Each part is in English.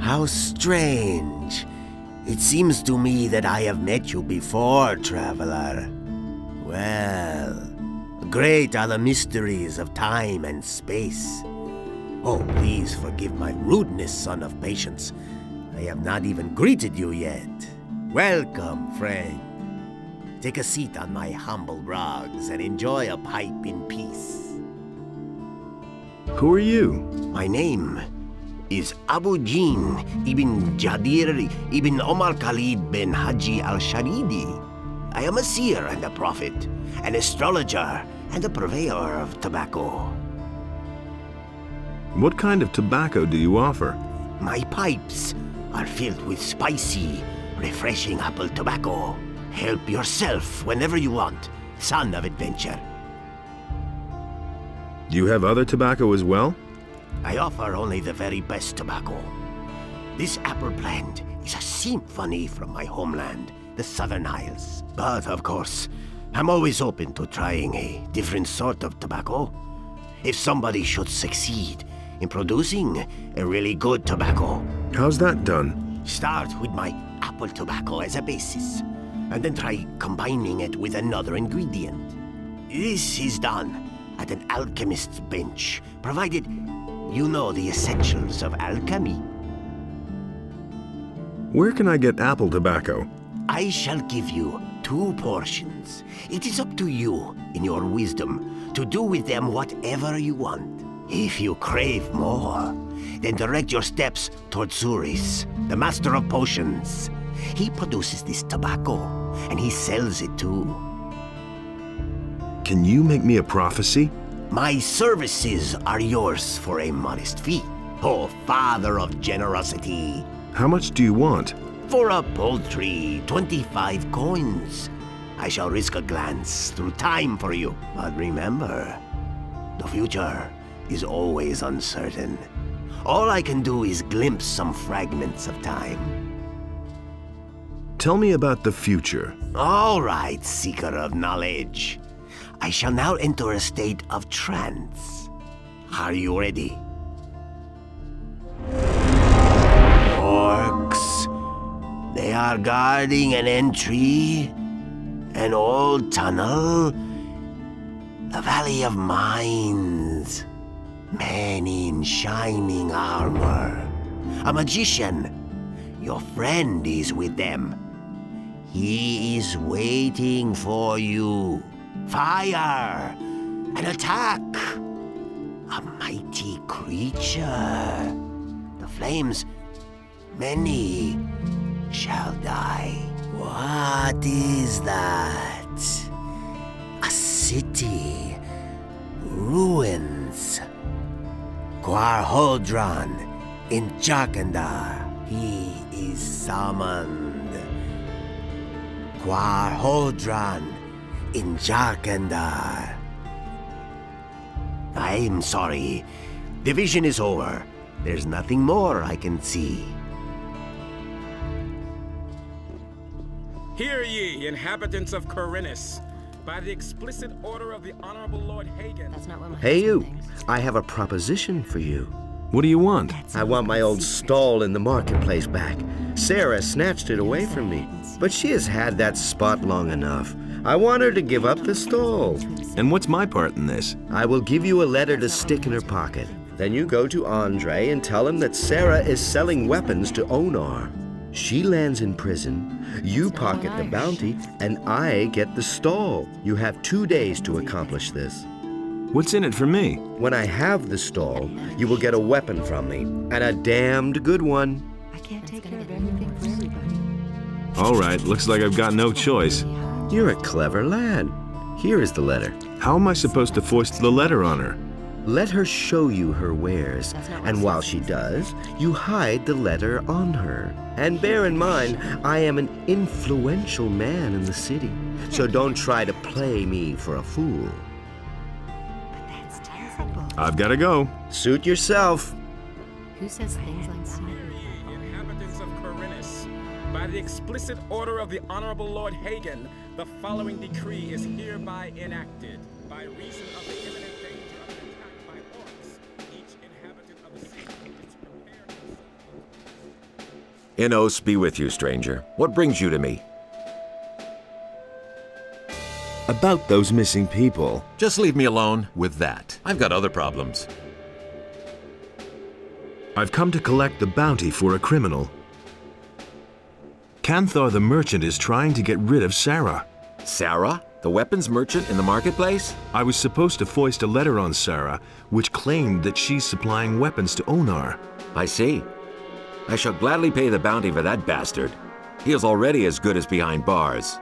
How strange. It seems to me that I have met you before, traveler. Well, great are the mysteries of time and space. Oh, please forgive my rudeness, son of patience. I have not even greeted you yet. Welcome, friend. Take a seat on my humble rugs and enjoy a pipe in peace. Who are you? My name is Abuyin ibn Jadir ibn Omar Khalid bin Haji al-Sharidi. I am a seer and a prophet, an astrologer and a purveyor of tobacco. What kind of tobacco do you offer? My pipes are filled with spicy, refreshing apple tobacco. Help yourself whenever you want, son of adventure. Do you have other tobacco as well? I offer only the very best tobacco. This apple blend is a symphony from my homeland, the Southern Isles. But, of course, I'm always open to trying a different sort of tobacco. If somebody should succeed in producing a really good tobacco. How's that done? Start with my apple tobacco as a basis, and then try combining it with another ingredient. This is done at an alchemist's bench, provided you know the essentials of alchemy. Where can I get apple tobacco? I shall give you 2 portions. It is up to you, in your wisdom, to do with them whatever you want. If you crave more, then direct your steps toward Zuris, the master of potions. He produces this tobacco, and he sells it too. Can you make me a prophecy? My services are yours for a modest fee. Oh, father of generosity. How much do you want? For a paltry 25 coins. I shall risk a glance through time for you. But remember, the future is always uncertain. All I can do is glimpse some fragments of time. Tell me about the future. All right, seeker of knowledge. I shall now enter a state of trance. Are you ready? Orcs. They are guarding an entry, an old tunnel, the Valley of Mines. Men in shining armor. A magician. Your friend is with them. He is waiting for you. Fire! An attack! A mighty creature. The flames, many shall die. What is that? A city. Ruins. Quarhodron in Jarkandar. He is summoned. Quarhodron in Jarkandar. I'm sorry. The vision is over. There's nothing more I can see. Hear ye, inhabitants of Corinus. By the explicit order of the Honorable Lord Hagen. Hey you, I have a proposition for you. What do you want? I want my old stall in the marketplace back. Sarah snatched it away from me, but she has had that spot long enough. I want her to give up the stall. And what's my part in this? I will give you a letter to stick in her pocket. Then you go to Andre and tell him that Sarah is selling weapons to Onar. She lands in prison, you pocket the bounty, and I get the stall. You have 2 days to accomplish this. What's in it for me? When I have the stall, you will get a weapon from me, and a damned good one. I can't take care of everything for everybody. All right, looks like I've got no choice. You're a clever lad. Here is the letter. How am I supposed to foist the letter on her? Let her show you her wares, and while she does, you hide the letter on her. And bear in mind, I am an influential man in the city, so don't try to play me for a fool. But that's terrible. I've got to go. Suit yourself. Who says things like that? Hear ye, inhabitants of Corinus. By the explicit order of the Honorable Lord Hagen, the following decree is hereby enacted. By reason of the imminent danger of an attack by orcs, each inhabitant of the city is prepared. Innos be with you, stranger. What brings you to me? About those missing people. Just leave me alone with that. I've got other problems. I've come to collect the bounty for a criminal. Canthar the merchant is trying to get rid of Sarah. Sarah? The weapons merchant in the marketplace? I was supposed to foist a letter on Sarah, which claimed that she's supplying weapons to Onar. I see. I shall gladly pay the bounty for that bastard. He is already as good as behind bars.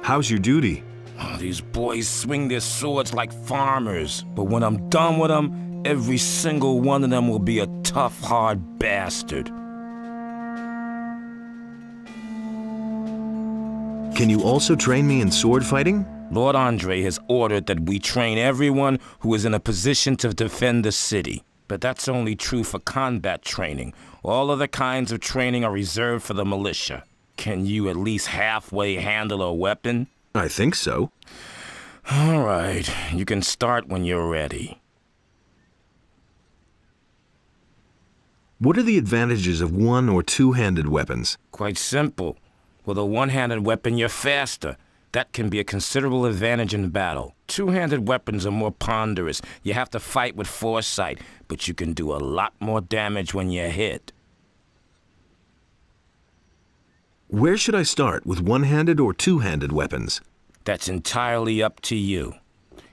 How's your duty? Oh, these boys swing their swords like farmers, but when I'm done with them, every single one of them will be a tough, hard bastard. Can you also train me in sword fighting? Lord Andre has ordered that we train everyone who is in a position to defend the city. But that's only true for combat training. All other kinds of training are reserved for the militia. Can you at least halfway handle a weapon? I think so. All right, you can start when you're ready. What are the advantages of one- or two-handed weapons? Quite simple. With a one-handed weapon, you're faster. That can be a considerable advantage in battle. Two-handed weapons are more ponderous. You have to fight with foresight, but you can do a lot more damage when you're hit. Where should I start, with one-handed or two-handed weapons? That's entirely up to you.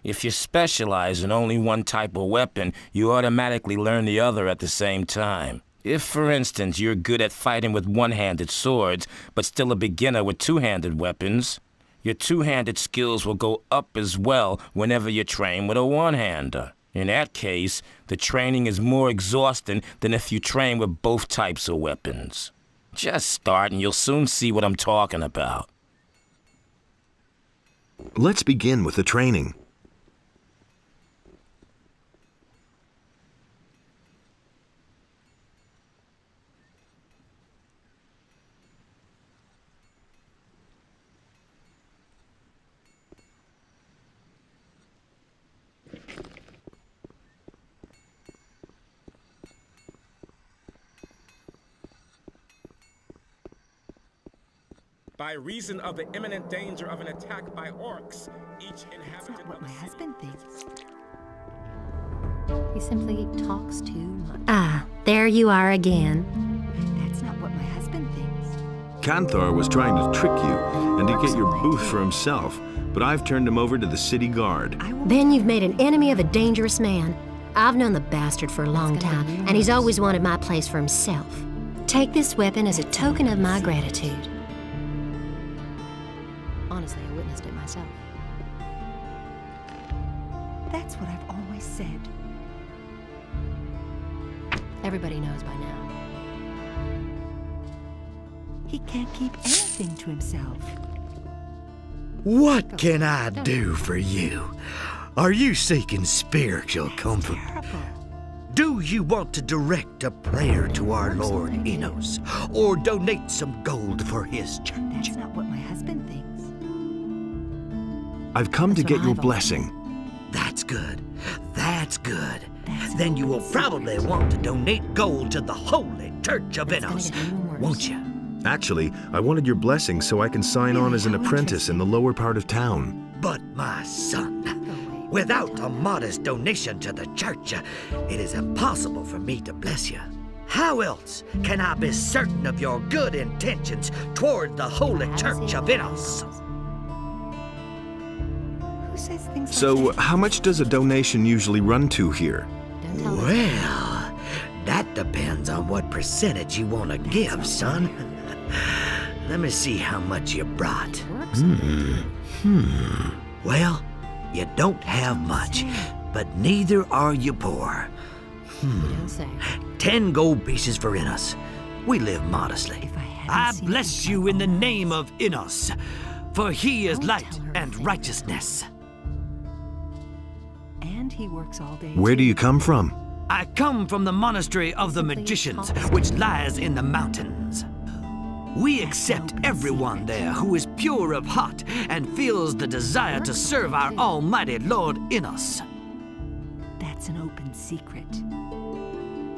If you specialize in only one type of weapon, you automatically learn the other at the same time. If, for instance, you're good at fighting with one-handed swords, but still a beginner with two-handed weapons, your two-handed skills will go up as well whenever you train with a one-hander. In that case, the training is more exhausting than if you train with both types of weapons. Just start and you'll soon see what I'm talking about. Let's begin with the training. By reason of the imminent danger of an attack by orcs, each That's inhabitant not what of my the city husband thinks. He simply talks too much. Ah, there you are again. That's not what my husband thinks. Canthar was trying to trick you and to get your booth for himself, but I've turned him over to the city guard. Then you've made an enemy of a dangerous man. I've known the bastard for a long time, and he's always wanted my place for himself. Take this weapon as a token of my gratitude. Honestly, I witnessed it myself. That's what I've always said. Everybody knows by now. He can't keep anything to himself. What can I do for you? Are you seeking spiritual comfort? Terrible. Do you want to direct a prayer to our Lord Innos, or donate some gold for his church? That's not what my husband thinks. I've come to That's get what your I've always blessing. That's good. That's good. That's Then you will always probably good. want to donate gold to the Holy Church of It's gonna Innos, get even worse. won't you? Actually, I wanted your blessing so I can sign on as an apprentice in the lower part of town. But my son, without a modest donation to the church, it is impossible for me to bless you. How else can I be certain of your good intentions toward the Holy Church of Innos? Who says things So, like that? how much does a donation usually run to here? Don't tell me. Well, that depends on what percentage you want to give, son. Let me see how much you brought. Well, you don't have much, but neither are you poor. You don't say. 10 gold pieces for Innos. We live modestly. If I hadn't I seen bless him you that in the long. name of Innos, for he is Don't light tell her and anything. righteousness. And he works all day. Where do too. you come from? I come from the monastery of the magicians, which lies in the mountains. We accept everyone there who is pure of heart and feels the desire to serve our almighty Lord Innos. That's an open secret.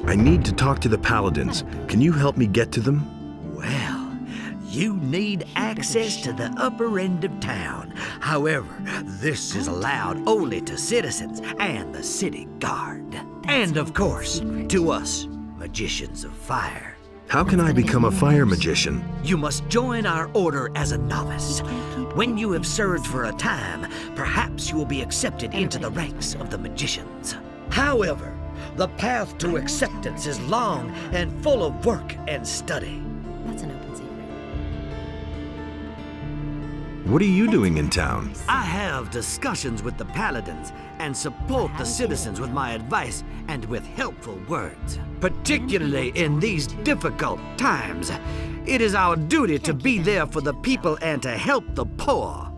I need to talk to the paladins. Can you help me get to them? Well, you need access to the upper end of town. However, this is allowed only to citizens and the city guard. And of course, to us, magicians of fire. How can I become a fire magician? You must join our order as a novice. When you have served for a time, perhaps you will be accepted into the ranks of the magicians. However, the path to acceptance is long and full of work and study. That's an open secret. What are you doing in town? I have discussions with the paladins and support the citizens with my advice and with helpful words. Particularly in these difficult times, it is our duty to be there for the people and to help the poor.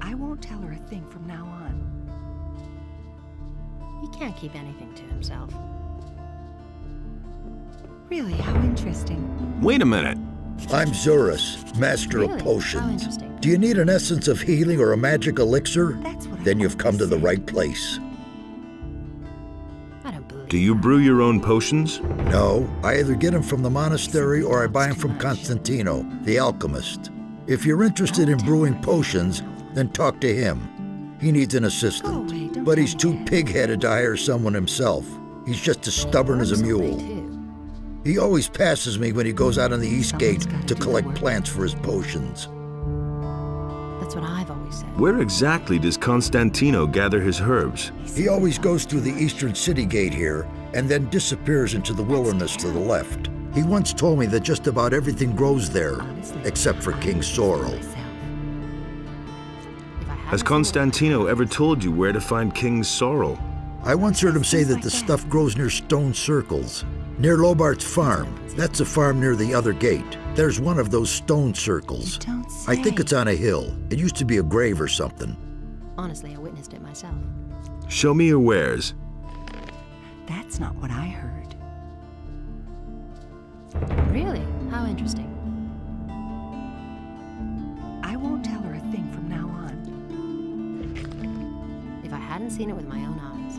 I won't tell her a thing from now on. He can't keep anything to himself. Really, how interesting. Wait a minute. I'm Zurus, Master Really? of How Potions. interesting. Do you need an essence of healing or a magic elixir? That's what I Then you've wanted come to the say. right place. I don't believe Do you brew your own potions? No, I either get them from the monastery or I buy them from Constantino, the alchemist. If you're interested in brewing potions, then talk to him. He needs an assistant, Go away, don't but he's tell too me. pig-headed to hire someone himself. He's just as stubborn as a mule. He always passes me when he goes out on the east gate Someone's gotta to do the collect work. plants for his potions. That's what I've always said. Where exactly does Constantino gather his herbs? He always goes through the eastern city gate here and then disappears into the wilderness to the left. He once told me that just about everything grows there, Honestly, except for King Sorrel. myself. If I hadn't Has seen Constantino ever told you where to find King Sorrel? I once heard him say that the stuff grows near stone circles. Near Lobart's farm. That's a farm near the other gate. There's one of those stone circles. You don't I think say. it's on a hill. It used to be a grave or something. Honestly, I witnessed it myself. Show me your wares. That's not what I heard. Really? How interesting. I won't tell her a thing from now on. If I hadn't seen it with my own eyes.